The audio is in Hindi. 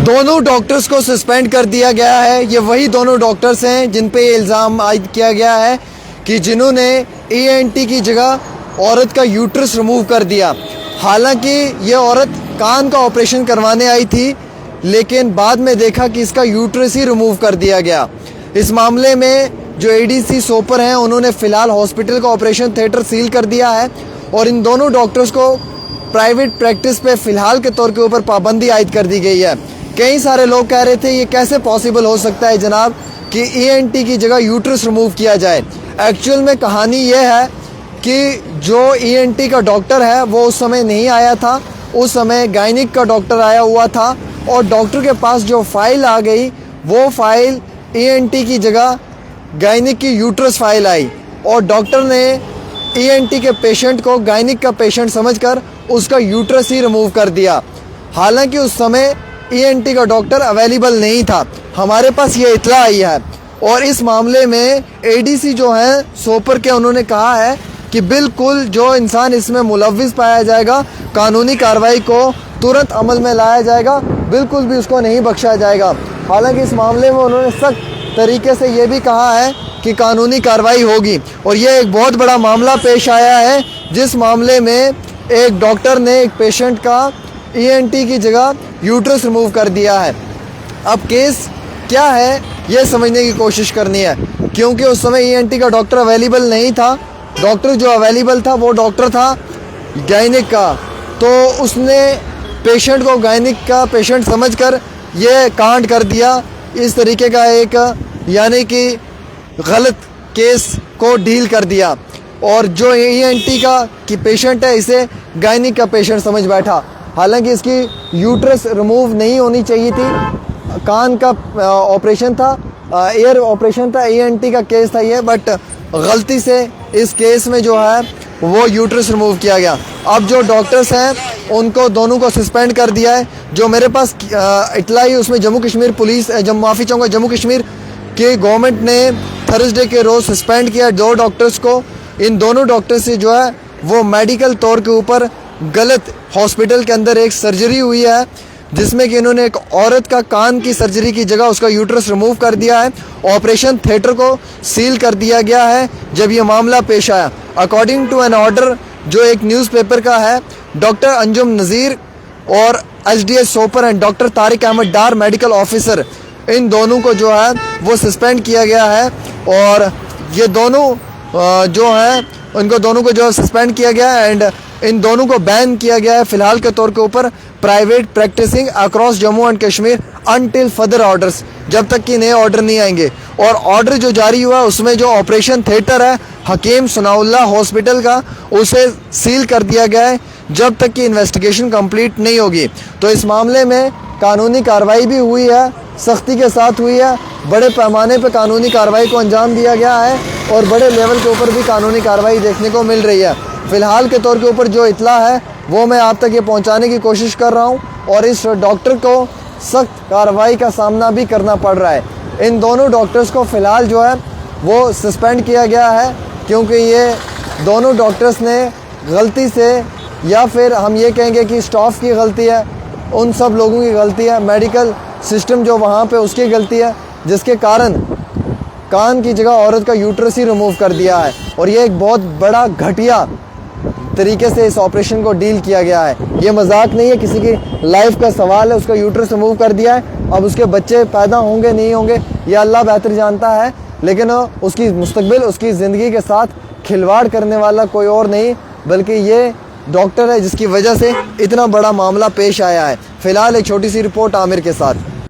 दोनों डॉक्टर्स को सस्पेंड कर दिया गया है। ये वही दोनों डॉक्टर्स हैं जिन पे ये इल्ज़ाम आयद किया गया है कि जिन्होंने ENT की जगह औरत का यूट्रस रिमूव कर दिया। हालांकि ये औरत कान का ऑपरेशन करवाने आई थी, लेकिन बाद में देखा कि इसका यूट्रस ही रिमूव कर दिया गया। इस मामले में जो ADC सोपर हैं उन्होंने फ़िलहाल हॉस्पिटल का ऑपरेशन थिएटर सील कर दिया है और इन दोनों डॉक्टर्स को प्राइवेट प्रैक्टिस पे फ़िलहाल के तौर के ऊपर पाबंदी आयद कर दी गई है। कई सारे लोग कह रहे थे ये कैसे पॉसिबल हो सकता है जनाब कि ENT की जगह यूट्रस रिमूव किया जाए। एक्चुअल में कहानी ये है कि जो ENT का डॉक्टर है वो उस समय नहीं आया था, उस समय गायनिक का डॉक्टर आया हुआ था और डॉक्टर के पास जो फाइल आ गई वो फाइल ENT की जगह गायनिक की यूट्रस फाइल आई और डॉक्टर ने ENT के पेशेंट को गायनिक का पेशेंट समझकर उसका यूट्रस ही रिमूव कर दिया। हालांकि उस समय ENT का डॉक्टर अवेलेबल नहीं था। हमारे पास ये इत्तला आई है और इस मामले में ADC जो हैं सोपर के, उन्होंने कहा है कि बिल्कुल जो इंसान इसमें मुलव्विस पाया जाएगा कानूनी कार्रवाई को तुरंत अमल में लाया जाएगा, बिल्कुल भी उसको नहीं बख्शा जाएगा। हालांकि इस मामले में उन्होंने सख्त तरीके से ये भी कहा है कि कानूनी कार्रवाई होगी और ये एक बहुत बड़ा मामला पेश आया है जिस मामले में एक डॉक्टर ने एक पेशेंट का ENT की जगह यूट्रस रिमूव कर दिया है। अब केस क्या है ये समझने की कोशिश करनी है, क्योंकि उस समय ENT का डॉक्टर अवेलेबल नहीं था। डॉक्टर जो अवेलेबल था वो डॉक्टर था गायनिक का, तो उसने पेशेंट को गायनिक का पेशेंट समझकर ये कांड कर दिया। इस तरीके का एक यानी कि गलत केस को डील कर दिया और जो ENT का कि पेशेंट है इसे गायनिक का पेशेंट समझ बैठा। हालांकि इसकी यूट्रस रिमूव नहीं होनी चाहिए थी, कान का ऑपरेशन था, एयर ऑपरेशन था, ENT का केस था ये, बट गलती से इस केस में जो है वो यूट्रस रिमूव किया गया। अब जो डॉक्टर्स हैं उनको दोनों को सस्पेंड कर दिया है। जो मेरे पास इतला ही उसमें जम्मू कश्मीर पुलिस, माफ़ी चाहूँगा, जम्मू कश्मीर की गवर्नमेंट ने थर्सडे के रोज़ सस्पेंड किया 2 डॉक्टर्स को। इन दोनों डॉक्टर्स से जो है वो मेडिकल तौर के ऊपर गलत हॉस्पिटल के अंदर एक सर्जरी हुई है जिसमें कि इन्होंने एक औरत का कान की सर्जरी की जगह उसका यूट्रस रिमूव कर दिया है। ऑपरेशन थिएटर को सील कर दिया गया है जब ये मामला पेश आया। अकॉर्डिंग टू एन ऑर्डर जो एक न्यूज़पेपर का है, डॉक्टर अंजुम नज़ीर और HDS Sopore and doctor Tariq Ahmad Dar medical officer, इन दोनों को जो है वो सस्पेंड किया गया है और ये दोनों जो हैं उनको दोनों को जो सस्पेंड किया गया है एंड इन दोनों को बैन किया गया है फ़िलहाल के तौर के ऊपर private practising across Jammu and Kashmir until further orders, जब तक कि नए ऑर्डर नहीं आएंगे। और ऑर्डर जो जारी हुआ उसमें जो ऑपरेशन थिएटर है हकीम सनाउल्लाह हॉस्पिटल का, उसे सील कर दिया गया है जब तक कि इन्वेस्टिगेशन कंप्लीट नहीं होगी। तो इस मामले में कानूनी कार्रवाई भी हुई है, सख्ती के साथ हुई है, बड़े पैमाने पर कानूनी कार्रवाई को अंजाम दिया गया है और बड़े लेवल के ऊपर भी कानूनी कार्रवाई देखने को मिल रही है। फ़िलहाल के तौर के ऊपर जो इत्तला है वो मैं आप तक ये पहुंचाने की कोशिश कर रहा हूं और इस डॉक्टर को सख्त कार्रवाई का सामना भी करना पड़ रहा है। इन दोनों डॉक्टर्स को फ़िलहाल जो है वो सस्पेंड किया गया है क्योंकि ये दोनों डॉक्टर्स ने गलती से, या फिर हम ये कहेंगे कि स्टाफ की गलती है, उन सब लोगों की गलती है, मेडिकल सिस्टम जो वहाँ पे उसकी गलती है, जिसके कारण कान की जगह औरत का यूट्रस ही रिमूव कर दिया है और ये एक बहुत बड़ा घटिया तरीके से इस ऑपरेशन को डील किया गया है। ये मजाक नहीं है, किसी की लाइफ का सवाल है। उसका यूट्रस रिमूव कर दिया है, अब उसके बच्चे पैदा होंगे नहीं होंगे ये अल्लाह बेहतर जानता है, लेकिन उसकी मुस्तकबिल, उसकी ज़िंदगी के साथ खिलवाड़ करने वाला कोई और नहीं बल्कि ये डॉक्टर है जिसकी वजह से इतना बड़ा मामला पेश आया है। फ़िलहाल एक छोटी सी रिपोर्ट आमिर के साथ।